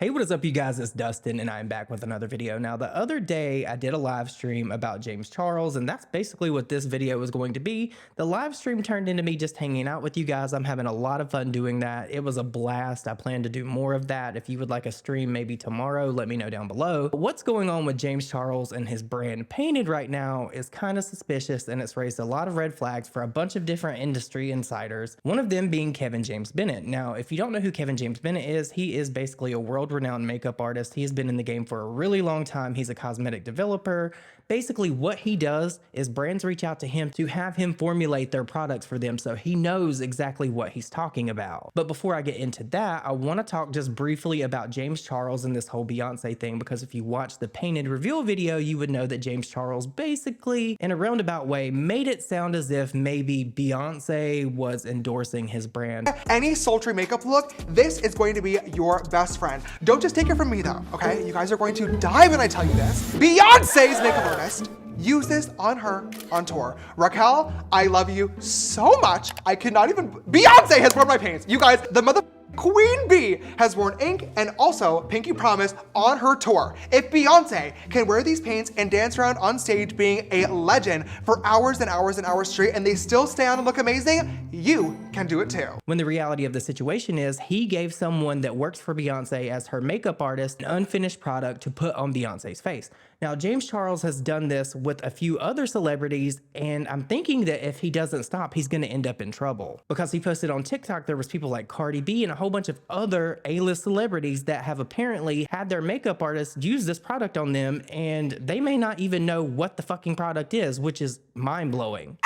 Hey, what is up, you guys? It's Dustin, and I'm back with another video. Now, the other day, I did a live stream about James Charles, and that's basically what this video was going to be. The live stream turned into me just hanging out with you guys. I'm having a lot of fun doing that. It was a blast. I plan to do more of that. If you would like a stream maybe tomorrow, let me know down below. But what's going on with James Charles and his brand Painted right now is kind of suspicious, and it's raised a lot of red flags for a bunch of different industry insiders, one of them being Kevin James Bennett. Now, if you don't know who Kevin James Bennett is, he is basically a world-renowned makeup artist. He's been in the game for a really long time. He's a cosmetic developer. Basically, what he does is brands reach out to him to have him formulate their products for them, so he knows exactly what he's talking about. But before I get into that, I want to talk just briefly about James Charles and this whole Beyonce thing, because if you watch the Painted reveal video, you would know that James Charles basically, in a roundabout way, made it sound as if maybe Beyonce was endorsing his brand. Any sultry makeup look, this is going to be your best friend. Don't just take it from me though, okay? You guys are going to die when I tell you this. Beyonce's makeup artist use this on her on tour. Raquel, I love you so much. I cannot even, Beyonce has worn my paints. You guys, the mother Queen Bee has worn ink and also Pinky Promise on her tour. If Beyonce can wear these paints and dance around on stage being a legend for hours and hours and hours straight and they still stay on and look amazing, you can do it too. When the reality of the situation is he gave someone that works for Beyonce as her makeup artist an unfinished product to put on Beyonce's face. Now, James Charles has done this with a few other celebrities, and I'm thinking that if he doesn't stop, he's going to end up in trouble. Because he posted on TikTok, there was people like Cardi B and a whole bunch of other A-list celebrities that have apparently had their makeup artists use this product on them, and they may not even know what the fucking product is, which is mind-blowing.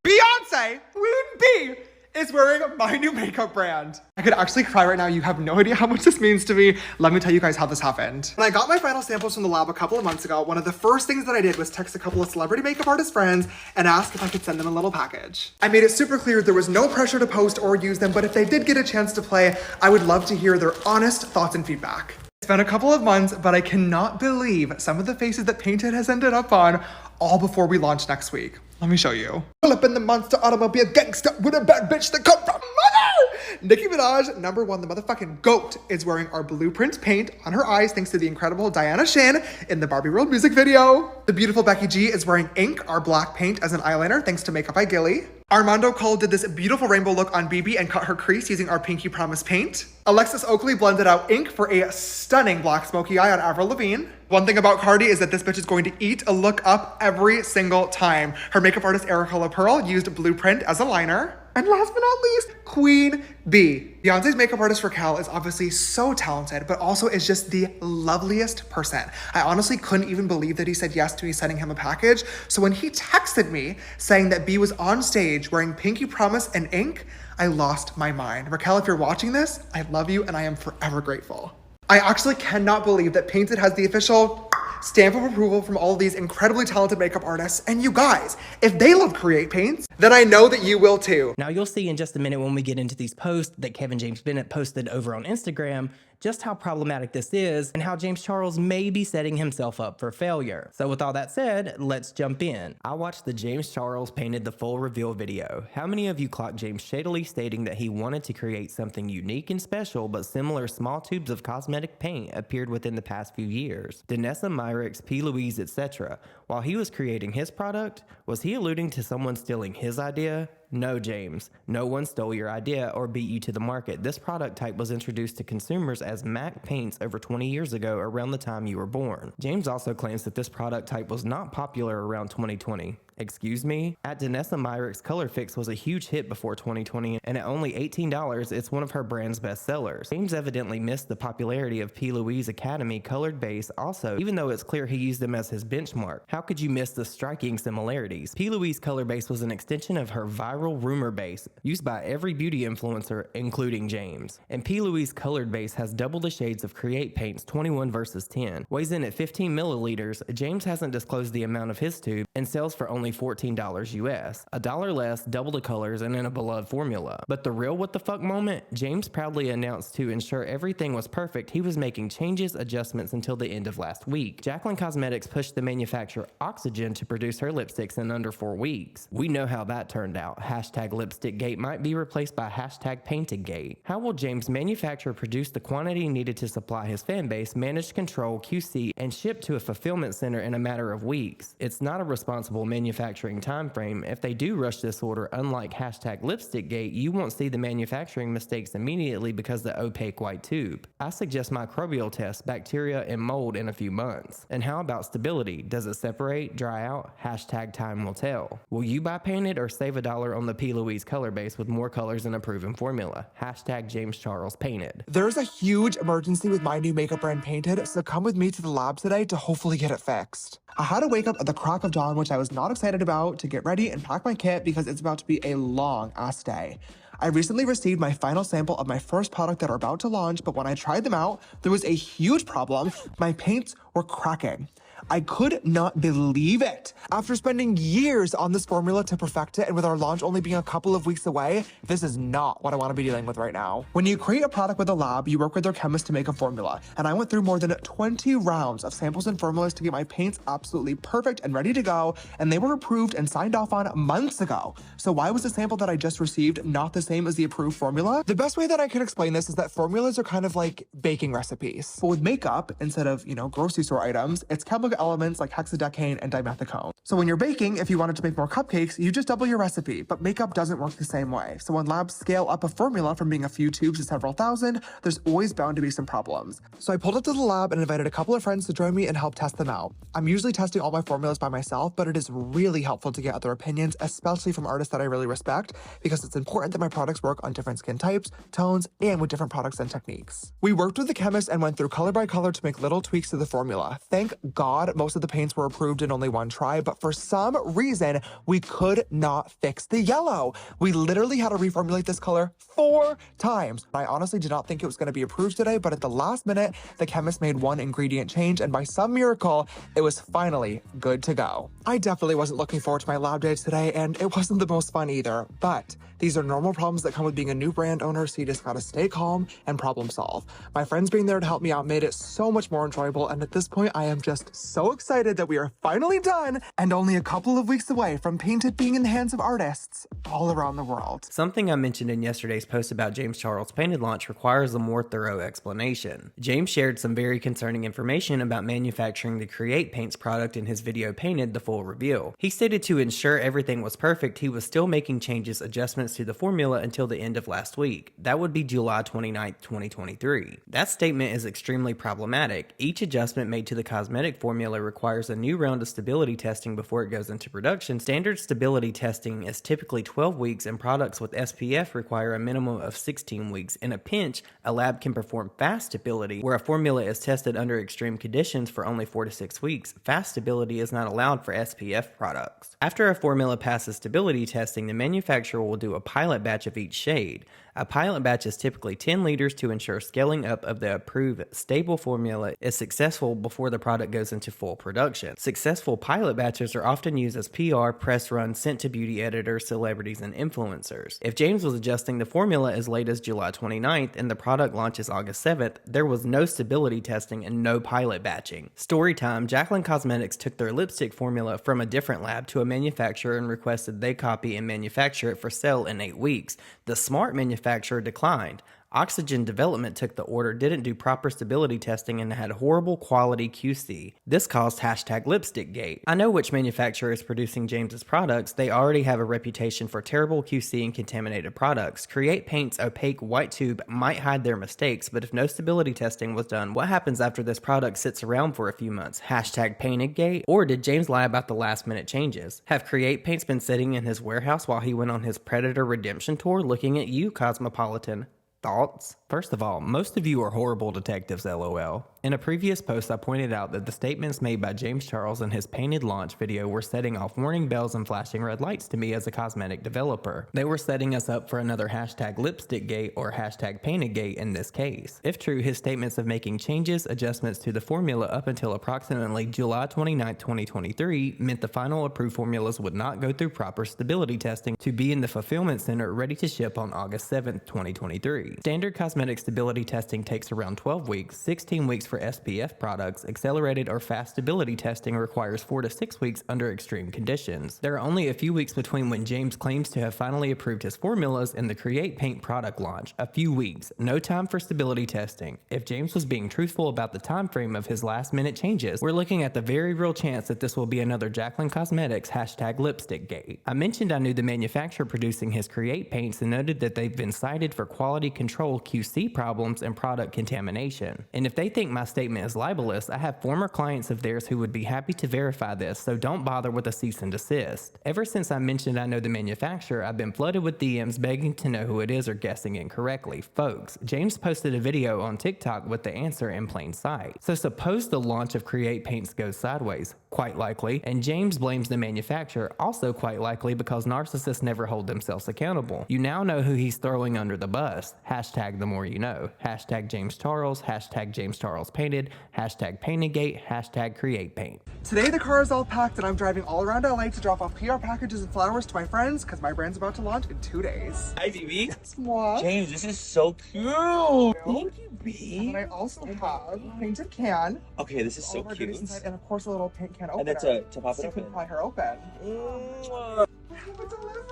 Beyonce, Queen Bee, is wearing my new makeup brand. I could actually cry right now. You have no idea how much this means to me. Let me tell you guys how this happened. When I got my final samples from the lab a couple of months ago, one of the first things that I did was text a couple of celebrity makeup artist friends and ask if I could send them a little package. I made it super clear there was no pressure to post or use them, but if they did get a chance to play, I would love to hear their honest thoughts and feedback. It's been a couple of months, but I cannot believe some of the faces that Painted has ended up on all before we launch next week. Let me show you. Pull up in the monster automobile gangster with a bad bitch that come from mother. Nicki Minaj, #1, the motherfucking GOAT, is wearing our blueprint paint on her eyes thanks to the incredible Diana Shin in the Barbie World music video. The beautiful Becky G is wearing ink, our black paint, as an eyeliner thanks to Makeup by Gilly. Armando Cole did this beautiful rainbow look on BB and cut her crease using our Pinky Promise paint. Alexis Oakley blended out ink for a stunning black smoky eye on Avril Lavigne. One thing about Cardi is that this bitch is going to eat a look up every single time. Her makeup artist Erica LaPearl used Blueprint as a liner. And last but not least, Queen Bee. Beyonce's makeup artist Raquel is obviously so talented, but also is just the loveliest person. I honestly couldn't even believe that he said yes to me sending him a package. So when he texted me saying that Bee was on stage wearing Pinky Promise and ink, I lost my mind. Raquel, if you're watching this, I love you and I am forever grateful. I actually cannot believe that Painted has the official stamp of approval from all of these incredibly talented makeup artists. And you guys, if they love Create Paints, then I know that you will too. Now, you'll see in just a minute when we get into these posts that Kevin James Bennett posted over on Instagram just how problematic this is and how James Charles may be setting himself up for failure. So with all that said, let's jump in. I watched the James Charles Painted the full reveal video. How many of you clocked James shadily stating that he wanted to create something unique and special, but similar small tubes of cosmetic paint appeared within the past few years? Danessa Myricks, P. Louise, etc. While he was creating his product, was he alluding to someone stealing his idea? No, James. No one stole your idea or beat you to the market. This product type was introduced to consumers as MAC paints over 20 years ago, around the time you were born. James also claims that this product type was not popular around 2020. Excuse me? At Danessa Myricks, Color Fix was a huge hit before 2020, and at only $18, it's one of her brand's best sellers. James evidently missed the popularity of P. Louise Academy colored base also, even though it's clear he used them as his benchmark. How could you miss the striking similarities? P. Louise color base was an extension of her viral rumor base, used by every beauty influencer, including James. And P. Louise colored base has double the shades of Create Paints 21 versus 10, weighs in at 15 milliliters. James hasn't disclosed the amount of his tube, and sells for only only $14 US, $1 less, double the colors, and in a beloved formula. But the real what the fuck moment, James proudly announced to ensure everything was perfect, he was making changes, adjustments until the end of last week. Jaclyn Cosmetics pushed the manufacturer Oxygen to produce her lipsticks in under 4 weeks. We know how that turned out. Hashtag lipstickgate might be replaced by hashtag paintedgate. How will James manufacture, produce the quantity needed to supply his fan base, manage, control, QC, and ship to a fulfillment center in a matter of weeks? It's not a responsible manufacturing time frame. If they do rush this order, unlike hashtag lipstickgate, you won't see the manufacturing mistakes immediately because the opaque white tube. I suggest microbial tests, bacteria, and mold in a few months. And how about stability? Does it separate, dry out? Hashtag time will tell. Will you buy painted or save $1 on the P. Louise color base with more colors and a proven formula? Hashtag James Charles painted. There's a huge emergency with my new makeup brand Painted, so come with me to the lab today to hopefully get it fixed. I had to wake up at the crack of dawn, which I was not excited about, to get ready and pack my kit because it's about to be a long ass day. I recently received my final sample of my first product that are about to launch, but when I tried them out, there was a huge problem. My paints were cracking. I could not believe it. After spending years on this formula to perfect it, and with our launch only being a couple of weeks away, this is not what I want to be dealing with right now. When you create a product with a lab, you work with their chemist to make a formula, and I went through more than 20 rounds of samples and formulas to get my paints absolutely perfect and ready to go, and they were approved and signed off on months ago. So why was the sample that I just received not the same as the approved formula? The best way that I can explain this is that formulas are kind of like baking recipes. But with makeup, instead of, grocery store items, it's chemical elements like hexadecane and dimethicone. So when you're baking, if you wanted to make more cupcakes, you just double your recipe, but makeup doesn't work the same way. So when labs scale up a formula from being a few tubes to several thousand, there's always bound to be some problems. So I pulled up to the lab and invited a couple of friends to join me and help test them out. I'm usually testing all my formulas by myself, but it is really helpful to get other opinions, especially from artists that I really respect, because it's important that my products work on different skin types, tones, and with different products and techniques. We worked with the chemist and went through color by color to make little tweaks to the formula. Thank God most of the paints were approved in only one try, but for some reason, we could not fix the yellow. We literally had to reformulate this color 4 times. I honestly did not think it was going to be approved today, but at the last minute, the chemist made one ingredient change, and by some miracle, it was finally good to go. I definitely wasn't looking forward to my lab day today, and it wasn't the most fun either, but these are normal problems that come with being a new brand owner, so you just gotta stay calm and problem solve. My friends being there to help me out made it so much more enjoyable, and at this point, I am just so excited that we are finally done and only a couple of weeks away from Painted being in the hands of artists all around the world. Something I mentioned in yesterday's post about James Charles' Painted launch requires a more thorough explanation. James shared some very concerning information about manufacturing the Create Paints product in his video Painted, the full reveal. He stated to ensure everything was perfect, he was still making changes, adjustments to the formula until the end of last week. That would be July 29th, 2023. That statement is extremely problematic. Each adjustment made to the cosmetic formula requires a new round of stability testing before it goes into production. Standard stability testing is typically 12 weeks, and products with SPF require a minimum of 16 weeks. In a pinch, a lab can perform fast stability, where a formula is tested under extreme conditions for only 4 to 6 weeks. Fast stability is not allowed for SPF products. After a formula passes stability testing, the manufacturer will do a pilot batch of each shade. A pilot batch is typically 10 liters to ensure scaling up of the approved stable formula is successful before the product goes into full production. Successful pilot batches are often used as PR, press runs sent to beauty editors, celebrities, and influencers. If James was adjusting the formula as late as July 29th and the product launches August 7th, there was no stability testing and no pilot batching. Story time: Jaclyn Cosmetics took their lipstick formula from a different lab to a manufacturer and requested they copy and manufacture it for sale in 8 weeks. The smart manufacturer declined. Oxygen Development took the order, didn't do proper stability testing, and had horrible quality QC. This caused hashtag lipstickgate. I know which manufacturer is producing James's products. They already have a reputation for terrible QC and contaminated products. Create Paint's opaque white tube might hide their mistakes, but if no stability testing was done, what happens after this product sits around for a few months? Hashtag paintedgate? Or did James lie about the last minute changes? Have Create Paints been sitting in his warehouse while he went on his Predator redemption tour? Looking at you, Cosmopolitan. Thoughts? First of all, most of you are horrible detectives, LOL. In a previous post, I pointed out that the statements made by James Charles in his painted launch video were setting off warning bells and flashing red lights to me as a cosmetic developer. They were setting us up for another hashtag lipstick gate or hashtag painted gate in this case. If true, his statements of making changes, adjustments to the formula up until approximately July 29, 2023 meant the final approved formulas would not go through proper stability testing to be in the fulfillment center ready to ship on August 7, 2023. Standard cosmetic stability testing takes around 12 weeks, 16 weeks for SPF products. Accelerated or fast stability testing requires 4 to 6 weeks under extreme conditions. There are only a few weeks between when James claims to have finally approved his formulas and the Create Paint product launch. A few weeks, no time for stability testing. If James was being truthful about the time frame of his last minute changes, we're looking at the very real chance that this will be another Jaclyn Cosmetics hashtag lipstick gate. I mentioned I knew the manufacturer producing his Create paints and noted that they've been cited for quality control QC problems and product contamination. And if they think my statement is libelous, I have former clients of theirs who would be happy to verify this, so don't bother with a cease and desist. Ever since I mentioned I know the manufacturer, I've been flooded with DMs begging to know who it is or guessing incorrectly. Folks, James posted a video on TikTok with the answer in plain sight. So suppose the launch of Create Paints goes sideways, quite likely, and James blames the manufacturer, also quite likely because narcissists never hold themselves accountable. You now know who he's throwing under the bus. Hashtag the more you know. Hashtag James Charles, hashtag James Charles painted, hashtag Painted hashtag Create Paint. Today the car is all packed and I'm driving all around LA to drop off PR packages and flowers to my friends because my brand's about to launch in 2 days. Hi, BB. What? James, this is so cute. Thank you, B. And I also have a painted can. Okay, this is all so of our cute. goodies inside, and of course a little paint can opener. And then to pop it so you open. can pry her open. Mwah. I have a delivery.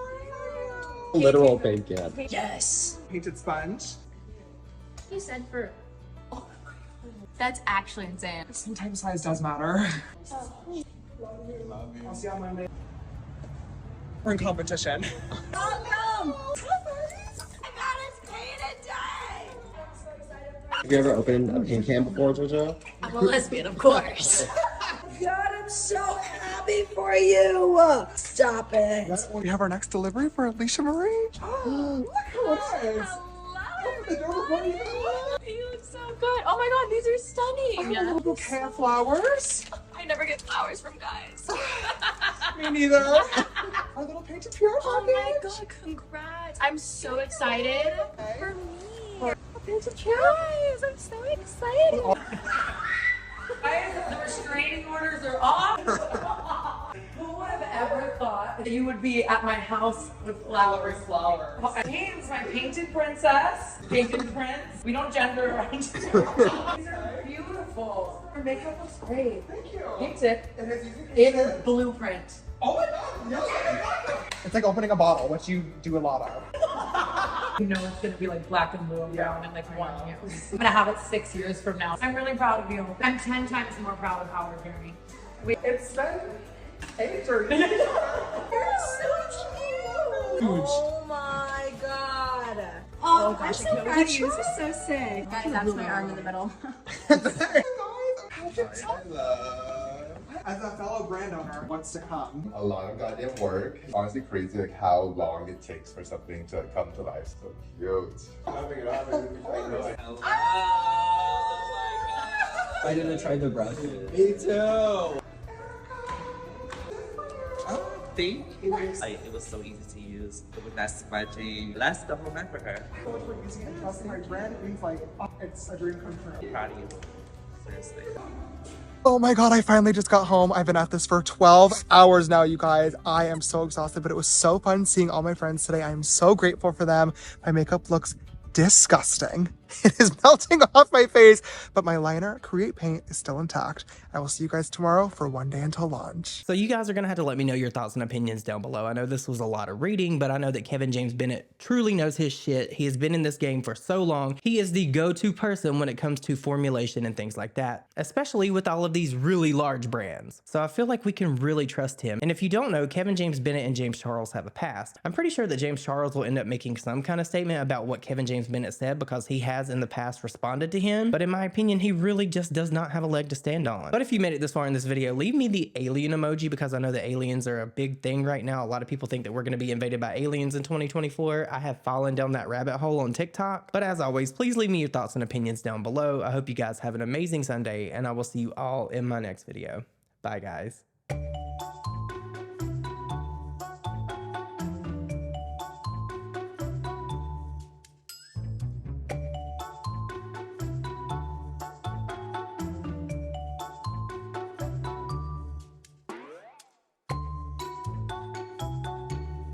Literal paint can. Yes. Painted sponge. You said for. Oh, that's actually insane. Sometimes size does matter. I'll see you on Monday. We're in competition. Welcome! I got his painted day! Have you ever opened a paint can before, JoJo? I'm a lesbian, of course. God, I'm so happy for you. Stop it. We have our next delivery for Alicia Marie. Look at this. Hello. You look so good. Oh my god, these are stunning. A little bouquet of flowers. I never get flowers from guys. Me neither. Our little painted PR Oh my package. god, congrats. I'm so excited for me. A painted PR. Guys, I'm so excited. Guys, the restraining orders are off. Who would have ever thought that you would be at my house with flowers? James, my painted princess, painted prince. We don't gender around. These are beautiful. Your makeup looks great. Thank you. Painted And it's easy to in blueprint. Oh my god, yes. It's like opening a bottle, which you do a lot of. You know it's gonna be like black and blue and brown in like 1 year. I'm gonna have it 6 years from now. I'm really proud of you. I'm 10 times more proud of our journey. It's been a journey. You're so cute. Oh my God. Oh, gosh, I'm I so can't proud wait of to you. This is so sick. Guys, that's my arm in the middle. As a fellow brand owner, what's to come? A lot of goddamn work. Honestly crazy like how long it takes for something to come to life. So cute. I didn't try the brushes. Me too. Oh, thank you. It was so easy to use. It was not smudging. Lasted the whole night for her. For using and trusting my brand, it means like, it's a dream come true. Proud of you. Seriously. Oh my god, I finally just got home. I've been at this for 12 hours now, you guys. I am so exhausted, but it was so fun seeing all my friends today. I am so grateful for them. My makeup looks disgusting. It is melting off my face, but my liner, Create Paint, is still intact. I will see you guys tomorrow for One Day Until Launch. So you guys are going to have to let me know your thoughts and opinions down below. I know this was a lot of reading, but I know that Kevin James Bennett truly knows his shit. He has been in this game for so long. He is the go-to person when it comes to formulation and things like that, especially with all of these really large brands. So I feel like we can really trust him. And if you don't know, Kevin James Bennett and James Charles have a past. I'm pretty sure that James Charles will end up making some kind of statement about what Kevin James Bennett said because he has has in the past responded to him, but in my opinion, he really just does not have a leg to stand on. But if you made it this far in this video, leave me the alien emoji because I know that aliens are a big thing right now. A lot of people think that we're going to be invaded by aliens in 2024. I have fallen down that rabbit hole on TikTok. But as always, please leave me your thoughts and opinions down below. I hope you guys have an amazing Sunday, and I will see you all in my next video. Bye, guys.